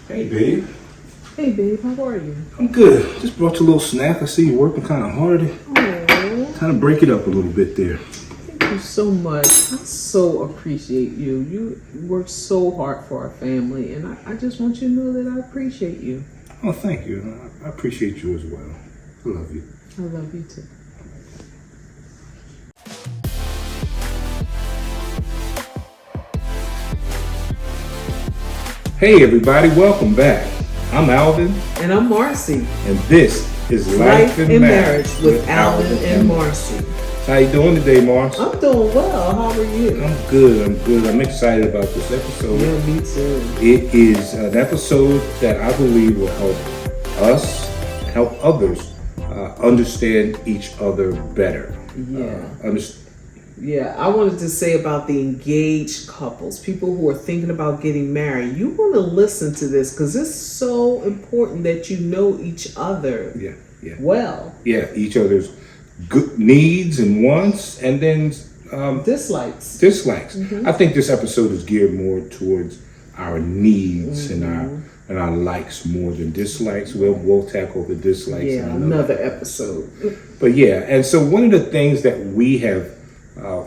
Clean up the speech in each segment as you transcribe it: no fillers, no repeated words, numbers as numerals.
Hey, babe. Hey, babe, how are you? I'm good. Just brought you a little snack. I see you working kind of hard. Oh, Kind of break it up a little bit there. thank you so much. I so appreciate you. You work so hard for our family, and I just want you to know that I appreciate you. Oh, thank you. I appreciate you as well. I love you. I love you too. Hey, everybody. Welcome back. I'm Alvin, And I'm Marcy. and this is Life in Marriage with Alvin and Marcy. How you doing today, Mars? I'm doing well. How are you? I'm good. I'm excited about this episode. Yeah, me too. It is an episode that I believe will help us, help others understand each other better. Yeah. Yeah, I wanted to say about the engaged couples, people who are thinking about getting married. You want to listen to this because it's so important that you know each other well. Yeah, each other's good needs and wants, and then Dislikes. I think this episode is geared more towards our needs and our likes more than dislikes. We'll tackle the dislikes. Yeah, another episode. But yeah, and so one of the things that we have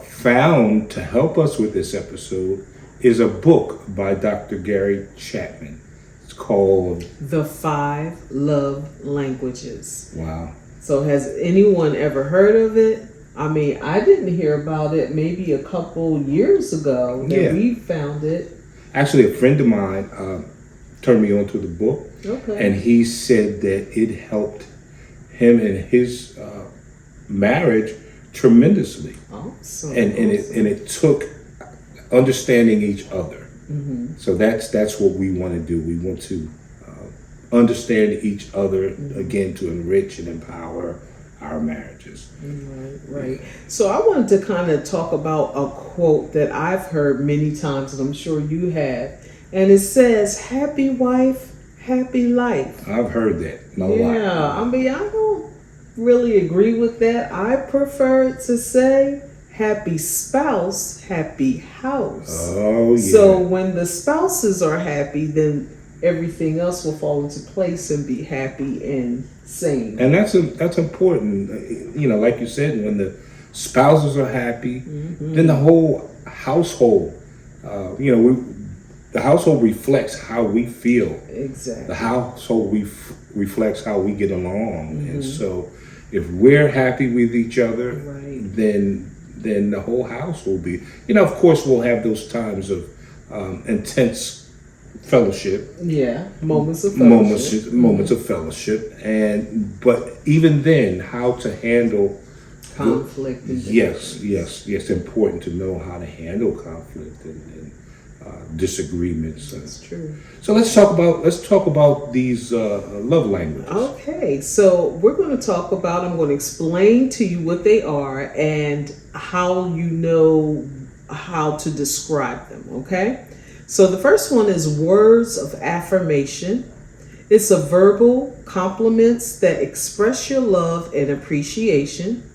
found to help us with this episode is a book by Dr. Gary Chapman. It's called The 5 Love Languages. Wow. So has anyone ever heard of it? I mean, I didn't hear about it maybe a couple years ago that we found it. Actually, a friend of mine turned me on to the book. Okay. And he said that it helped him in his marriage tremendously. Awesome. And it took understanding each other. Mm-hmm. So that's what we want to do. We want to understand each other again to enrich and empower our marriages. Right. So I wanted to kind of talk about a quote that I've heard many times, and I'm sure you have. And it says, "Happy wife, happy life." I've heard that a lot. Yeah, I mean, I don't really agree with that. I prefer to say, "Happy spouse, happy house." Oh, yeah. So when the spouses are happy, then everything else will fall into place and be happy and sane. And that's important. You know, like you said, when the spouses are happy, then the whole household, the household reflects how we feel. Exactly. The household reflects how we get along. And so if we're happy with each other, then the whole house will be, of course we'll have those times of intense fellowship. Yeah, moments of fellowship. Moments of fellowship. But even then, how to handle conflict. Yes. It's important to know how to handle conflict and disagreements. That's true. So let's talk about these love languages. Okay, so we're going to talk about. I'm going to explain to you what they are and how you know how to describe them. Okay. So the first one is words of affirmation. It's a verbal compliments that express your love and appreciation.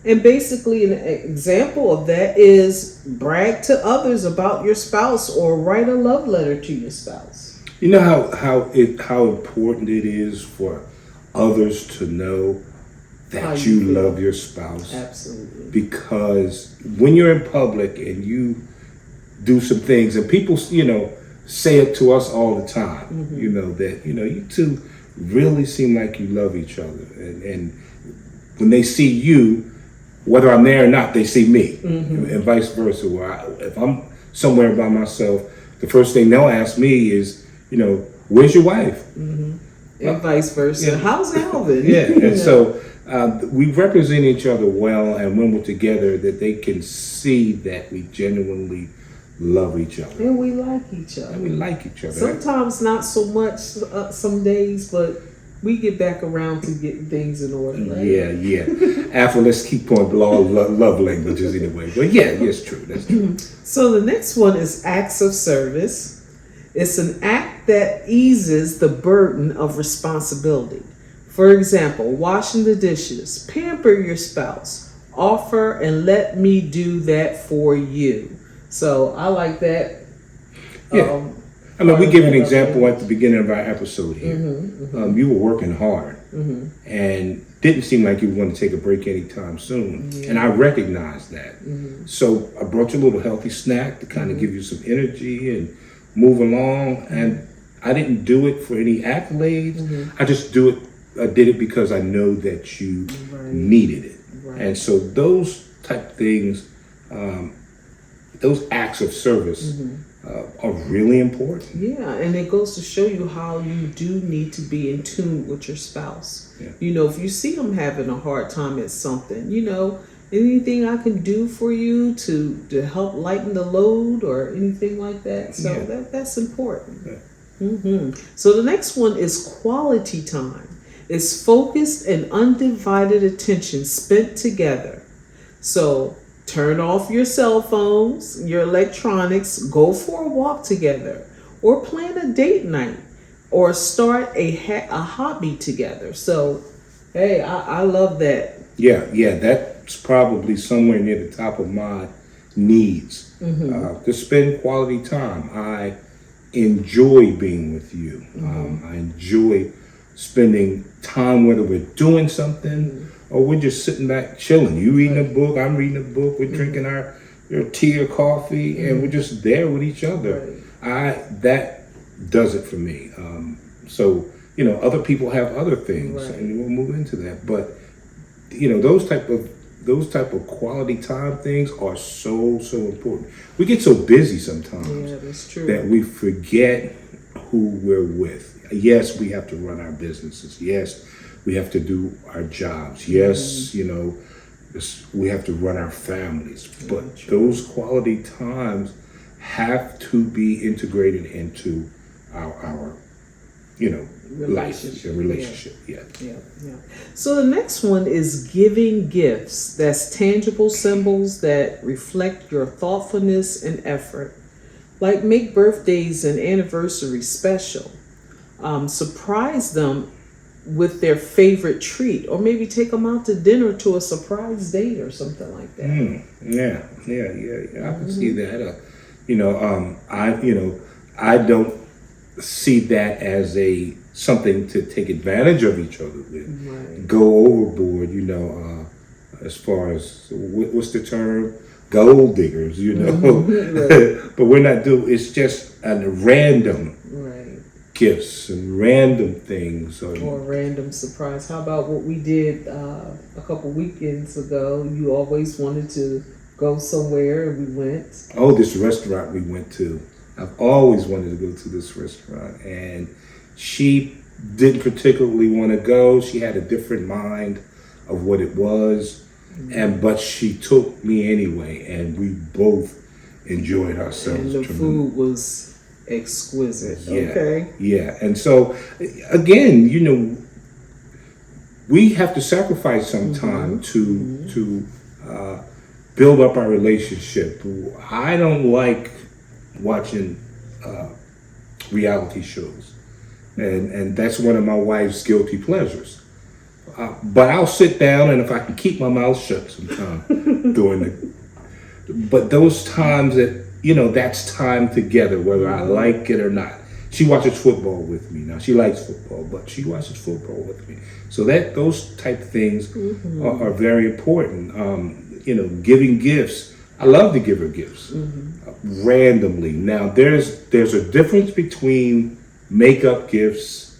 And basically an example of that is brag to others about your spouse or write a love letter to your spouse. You know how important it is for others to know that you love your spouse? Absolutely. Because when you're in public and you do some things, and people, say it to us all the time, that, you two really seem like you love each other. And when they see you, whether I'm there or not, they see me, and vice versa. If I'm somewhere by myself, the first thing they'll ask me is, where's your wife? And vice versa. Yeah. How's Alvin? Yeah, and so we represent each other well, and when we're together, that they can see that we genuinely love each other. And we like each other. Sometimes not so much some days, but we get back around to getting things in order. Right? Yeah. After, let's keep on love languages anyway. But yeah, it's true. That's true. So the next one is acts of service. It's an act that eases the burden of responsibility. For example, washing the dishes, pamper your spouse, offer and let me do that for you. So I like that. Yeah. I mean, we part give of an that example love at the beginning of our episode here. Mm-hmm. You were working hard Mm-hmm. and didn't seem like you were going to take a break anytime soon. Yeah. And I recognized that. Mm-hmm. So I brought you a little healthy snack to kind of give you some energy and move along. And I didn't do it for any accolades. I just I did it because I know that you Right. needed it. Right. And so those type of things, those acts of service are really important. Yeah, and it goes to show you how you do need to be in tune with your spouse. Yeah. You know, if you see them having a hard time at something, you know, anything I can do for you to help lighten the load or anything like that. So Yeah. that's important. Yeah. So the next one is quality time. It's focused and undivided attention spent together. So turn off your cell phones, your electronics, go for a walk together, or plan a date night, or start a hobby together. So, hey, I love that. Yeah, that's probably somewhere near the top of my needs. To spend quality time. I enjoy being with you. I enjoy spending time, whether we're doing something or we're just sitting back chilling. You reading a book, I'm reading a book, we're drinking our tea or coffee, and we're just there with each other. That does it for me. So other people have other things, and we'll move into that. But those type of quality time things are so important. We get so busy sometimes that's true. that we forget who we're with. Yes, we have to run our businesses. Yes, we have to do our jobs. Yes, we have to run our families. But those quality times have to be integrated into our life, relationship. Yeah. So the next one is giving gifts. That's tangible symbols that reflect your thoughtfulness and effort. Like make birthdays and anniversaries special. Surprise them with their favorite treat, or maybe take them out to dinner to a surprise date or something like that. Yeah. I can see that. I don't see that as something to take advantage of each other with. Right. Go overboard, as far as what's the term? Gold diggers, Right. But we're not doing. It's just a random Right. gifts and random things. Or a random surprise. How about what we did a couple weekends ago? You always wanted to go somewhere, and we went. Oh, this restaurant we went to. I've always wanted to go to this restaurant, and she didn't particularly want to go. She had a different mind of what it was, but she took me anyway, and we both enjoyed ourselves. And the food was exquisite. Yeah, Okay. yeah. And so, again, we have to sacrifice some time to build up our relationship. I don't like watching reality shows, and that's one of my wife's guilty pleasures. But I'll sit down, and if I can keep my mouth shut sometime but those times that that's time together, whether I like it or not. She watches football with me. Now she likes football, but she watches football with me. So those type of things are very important. Giving gifts. I love to give her gifts randomly. Now there's a difference between makeup gifts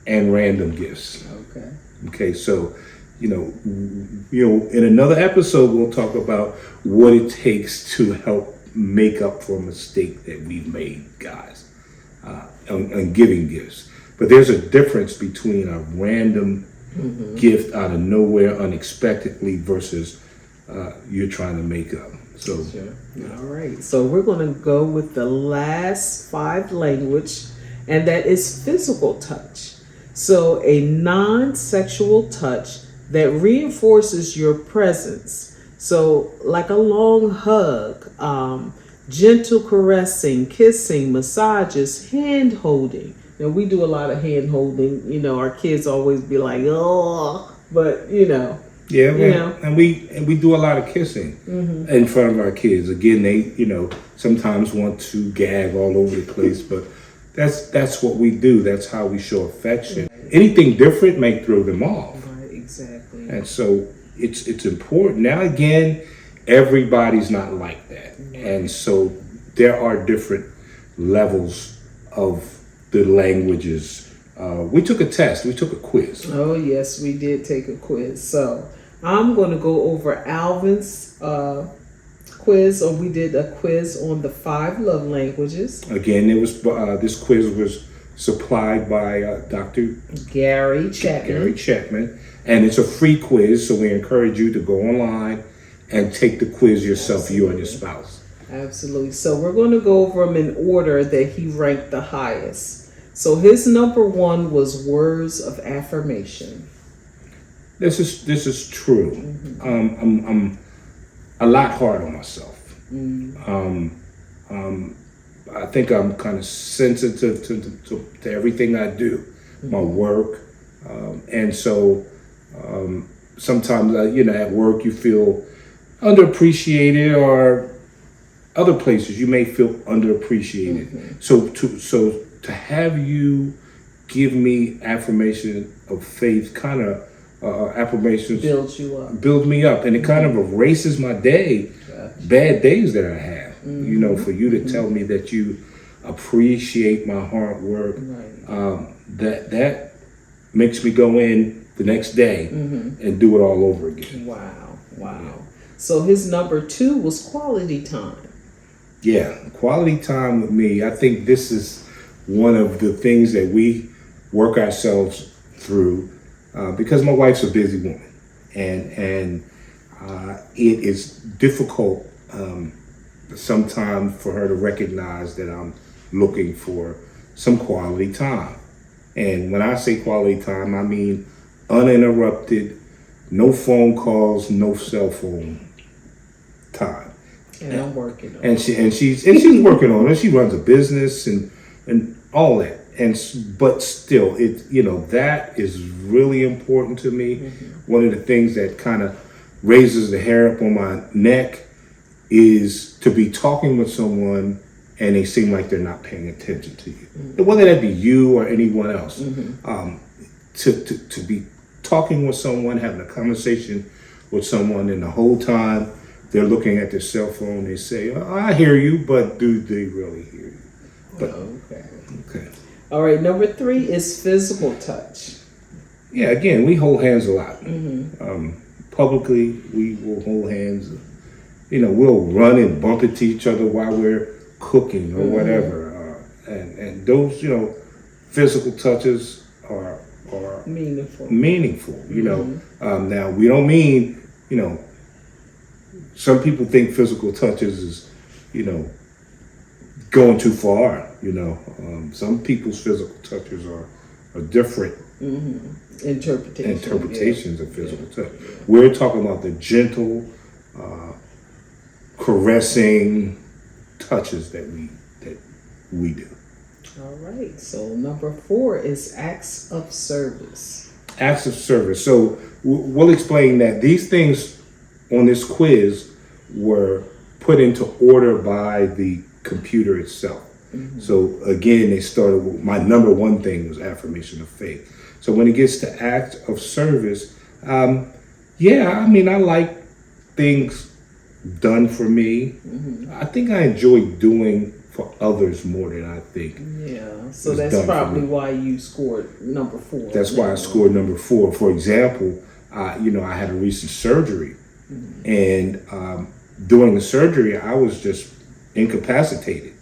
and random gifts. Okay. Okay, so in another episode we'll talk about what it takes to help make up for a mistake that we've made, guys, on giving gifts. But there's a difference between a random gift out of nowhere, unexpectedly, versus you're trying to make up. So, all right. So we're going to go with the last 5 language, and that is physical touch. So a non-sexual touch that reinforces your presence. So like a long hug, gentle caressing, kissing, massages, hand holding. Now we do a lot of hand holding. Our kids always be like, oh, but Yeah, You know? and we do a lot of kissing in front of our kids. Again, they sometimes want to gag all over the place, but that's what we do. That's how we show affection. Anything different may throw them off, Right, exactly. and so it's important. Now again, everybody's not like that, and so there are different levels of the languages. We took a test. We took a quiz. Oh, yes, we did take a quiz. So I'm going to go over Alvin's quiz, or we did a quiz on the 5 love languages. Again, it was this quiz was supplied by Dr. Gary Chapman. Gary Chapman, and it's a free quiz, so we encourage you to go online and take the quiz yourself, you and your spouse. Absolutely. So we're going to go over them in order that he ranked the highest. So his number 1 was words of affirmation. This is true. I'm a lot hard on myself. I think I'm kind of sensitive to everything I do, my work, and so sometimes at work you feel underappreciated, or other places you may feel underappreciated. So to have you give me affirmation of faith, kind of affirmations Builds you up. build me up, and it kind of erases my day, bad days that I have. For you to tell me that you appreciate my hard work, Right. that makes me go in the next day and do it all over again. Wow. So his number 2 was quality time. Yeah, quality time with me. I think this is one of the things that we work ourselves through, because my wife's a busy woman, and it is difficult sometimes for her to recognize that I'm looking for some quality time. And when I say quality time, I mean uninterrupted, no phone calls, no cell phone time. And I'm working on And she's working on it. She runs a business and all that. But still, that is really important to me. One of the things that kind of raises the hair up on my neck is to be talking with someone and they seem like they're not paying attention to you, whether that be you or anyone else. To be talking with someone, having a conversation with someone, and the whole time they're looking at their cell phone, they say, I hear you, but do they really hear you? But, okay. All right, number 3 is physical touch. Yeah, again, we hold hands a lot. Publicly, we will hold hands. We'll run and bump into each other while we're cooking or whatever. And those, physical touches are Meaningful. Now, we don't mean, some people think physical touches is, going too far. Some people's physical touches are different interpretations of physical touch. We're talking about the gentle, caressing touches that we do. All right. So number 4 is acts of service. Acts of service. So we'll explain that these things on this quiz were put into order by the computer itself. So again, they started with my number 1 thing was affirmation of faith. So when it gets to acts of service, I like things done for me. I think I enjoy doing for others more than I think. Yeah, so that's probably why you scored number 4. That's why I scored number 4. For example, I had a recent surgery, and during the surgery, I was just incapacitated,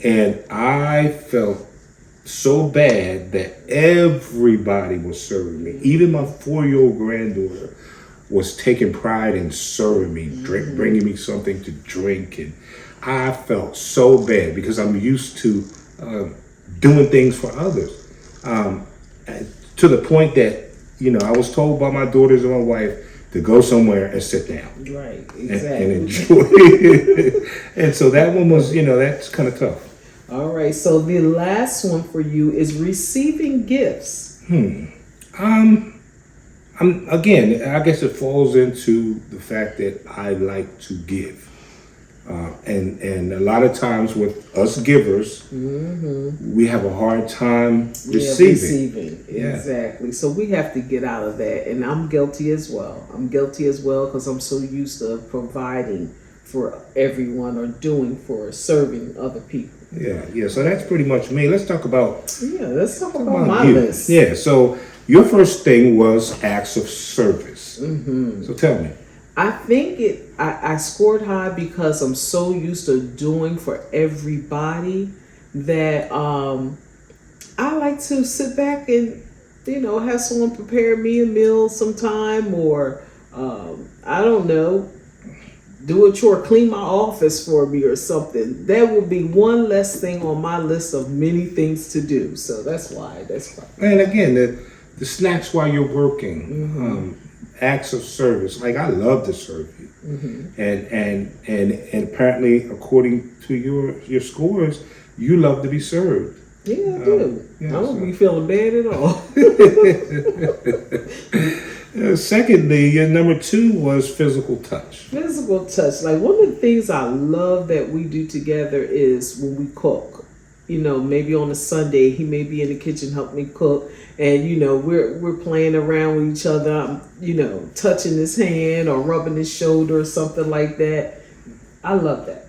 and I felt so bad that everybody was serving me. Even my 4-year-old granddaughter was taking pride in serving me, bringing me something to drink, and I felt so bad because I'm used to doing things for others, to the point that I was told by my daughters and my wife to go somewhere and sit down, right, exactly, and enjoy it. And so that one was, that's kind of tough. All right, so the last one for you is receiving gifts. I Again, I guess it falls into the fact that I like to give. And a lot of times with us givers, we have a hard time receiving. Yeah, exactly. So we have to get out of that, and I'm guilty as well. I'm guilty as well because I'm so used to providing for everyone or doing for serving other people. Yeah. So that's pretty much me. Let's talk about Let's talk about my you. list. Yeah. So your first thing was acts of service. So tell me. I think I scored high because I'm so used to doing for everybody that I like to sit back and have someone prepare me a meal sometime, or I don't know, do a chore, clean my office for me or something. That would be one less thing on my list of many things to do. So that's why. And again, the snacks while you're working. Acts of service. Like, I love to serve you, and apparently, according to your scores, you love to be served. Yeah, I do. I don't be feeling bad at all. Secondly, your number 2 was physical touch. Physical touch. Like, one of the things I love that we do together is when we cook. Maybe on a Sunday, he may be in the kitchen help me cook, and we're playing around with each other. I'm, touching his hand or rubbing his shoulder or something like that. I love that.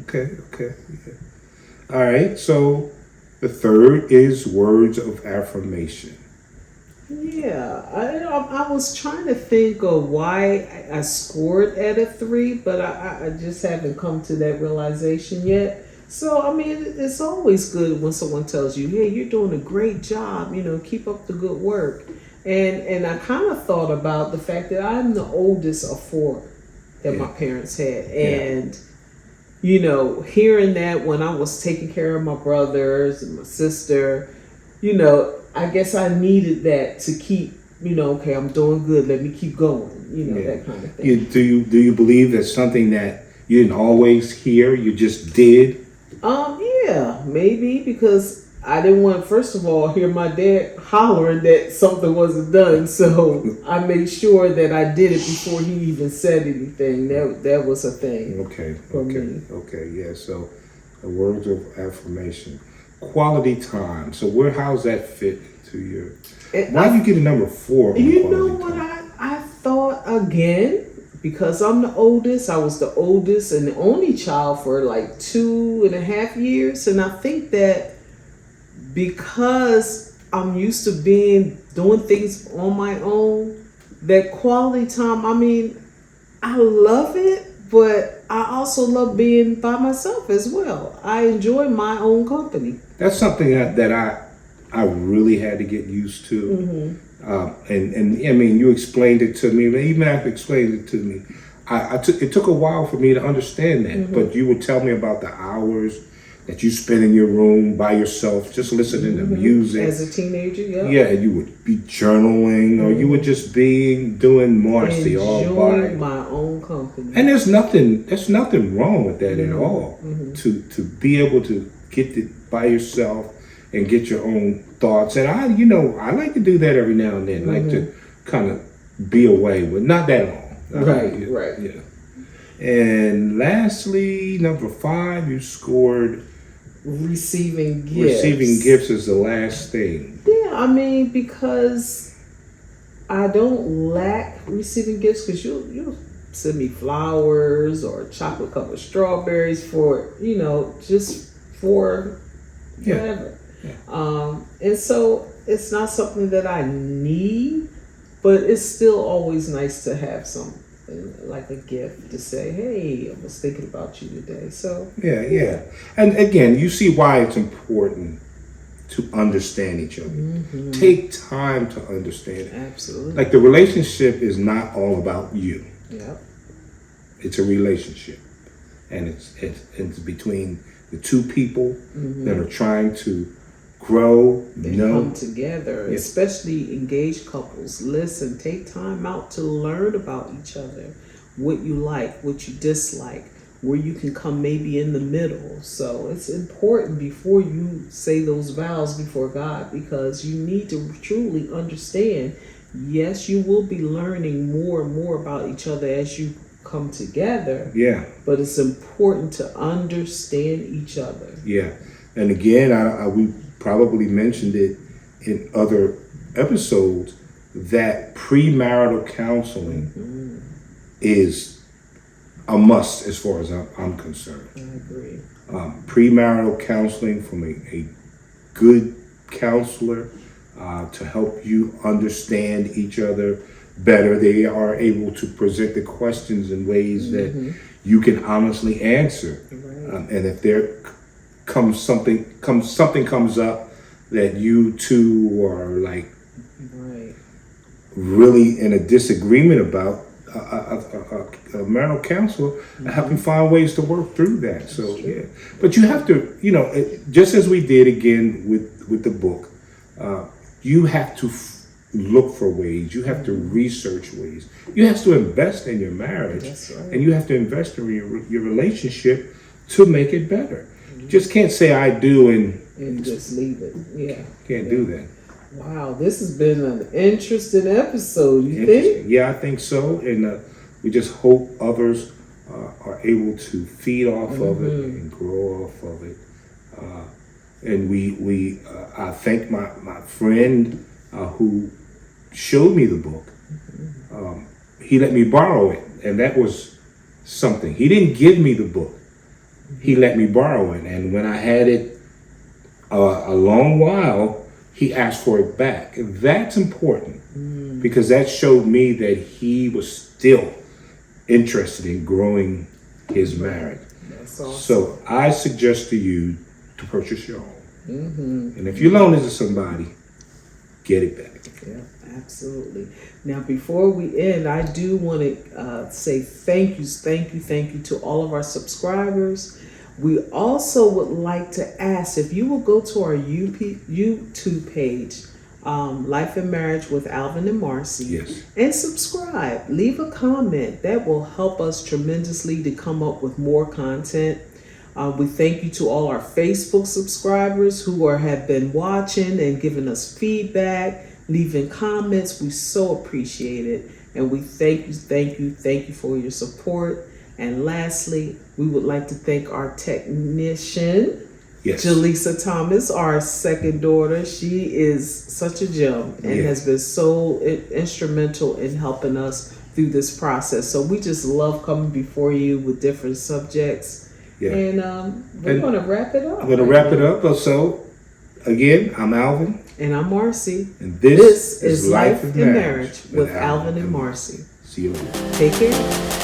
Okay. Yeah. All right. So the third is words of affirmation. Yeah, I was trying to think of why I scored at a 3, but I just haven't come to that realization yet. So, I mean, it's always good when someone tells you, hey, you're doing a great job, keep up the good work. And I kind of thought about the fact that I'm the oldest of 4 that my parents had. And, hearing that when I was taking care of my brothers and my sister, I guess I needed that to keep, okay, I'm doing good, let me keep going, that kind of thing. Do you believe that's something that you didn't always hear, you just did? Yeah, maybe because I didn't want, first of all, hear my dad hollering that something wasn't done. So I made sure that I did it before he even said anything. That was a thing. Okay. Me. Okay. Yeah. So the words of affirmation, quality time. So how's that fit to your? Why do you get a number 4? You know what I thought again. Because I'm the oldest, I was the oldest and the only child for like 2.5 years. And I think that because I'm used to doing things on my own, that quality time, I mean, I love it, but I also love being by myself as well. I enjoy my own company. That's something that I really had to get used to. And I mean, you explained it to me, but even after explaining it to me, it took a while for me to understand that. But you would tell me about the hours that you spend in your room by yourself, just listening to music. As a teenager, yeah. You would be journaling, or you would just be doing Marcy all by. Enjoying my own company. And there's nothing wrong with that at all. To be able to get it by yourself and get your own thoughts. And I like to do that every now and then. Like to kind of be away, but not that long. Right. Yeah. And lastly, number 5, you scored receiving gifts. Receiving gifts is the last thing. Yeah, I mean, because I don't lack receiving gifts, because you'll send me flowers or chocolate covered strawberries for, just for whatever. Yeah. And so it's not something that I need, but it's still always nice to have something like a gift to say, hey, I was thinking about you today. So yeah. And again, you see why it's important to understand each other. Take time to understand it. Absolutely. Like, the relationship is not all about you. Yeah. It's a relationship, and it's between the two people that are trying to grow, come together, especially engaged couples. Listen, take time out to learn about each other, what you like, what you dislike, where you can come maybe in the middle. So it's important before you say those vows before God, because you need to truly understand Yes, you will be learning more and more about each other as you come together. Yeah. But it's important to understand each other. Yeah. And again, we probably mentioned it in other episodes that premarital counseling is a must as far as I'm concerned. I agree. Premarital counseling from a good counselor to help you understand each other better. They are able to present the questions in ways that you can honestly answer. Right. And if there something comes up that you two are like really in a disagreement about, a marital counselor help you find ways to work through that. So yeah, but you have to, just as we did again with the book, you have to look for ways. You have to research ways. You have to invest in your marriage. That's right. And you have to invest in your relationship to make it better. You just can't say I do and just leave it. Yeah. Can't do that. Wow, this has been an interesting episode. You think? Yeah, I think so. And we just hope others are able to feed off of it and grow off of it. And I thank my friend who showed me the book. He let me borrow it, and that was something. He didn't give me the book. He let me borrow it, and when I had it a long while, he asked for it back. That's important because that showed me that he was still interested in growing his marriage. That's awesome. So I suggest to you to purchase your own. And if you loan it to somebody, get it back. Yeah, absolutely. Now, before we end, I do want to say thank you to all of our subscribers. We also would like to ask if you will go to our YouTube page, Life and Marriage with Alvin and Marcy, Yes. and subscribe. Leave a comment. That will help us tremendously to come up with more content. We thank you to all our Facebook subscribers who have been watching and giving us feedback, leaving comments. We so appreciate it. And we thank you for your support. And lastly, we would like to thank our technician, Yes. Jaleesa Thomas, our second daughter. She is such a gem and has been so instrumental in helping us through this process. So we just love coming before you with different subjects. Yeah. And we're going to wrap it up. I'm going to wrap it up. So, again, I'm Alvin. And I'm Marcy. And this is Life and Marriage with Alvin and Marcy. See you later. Take care.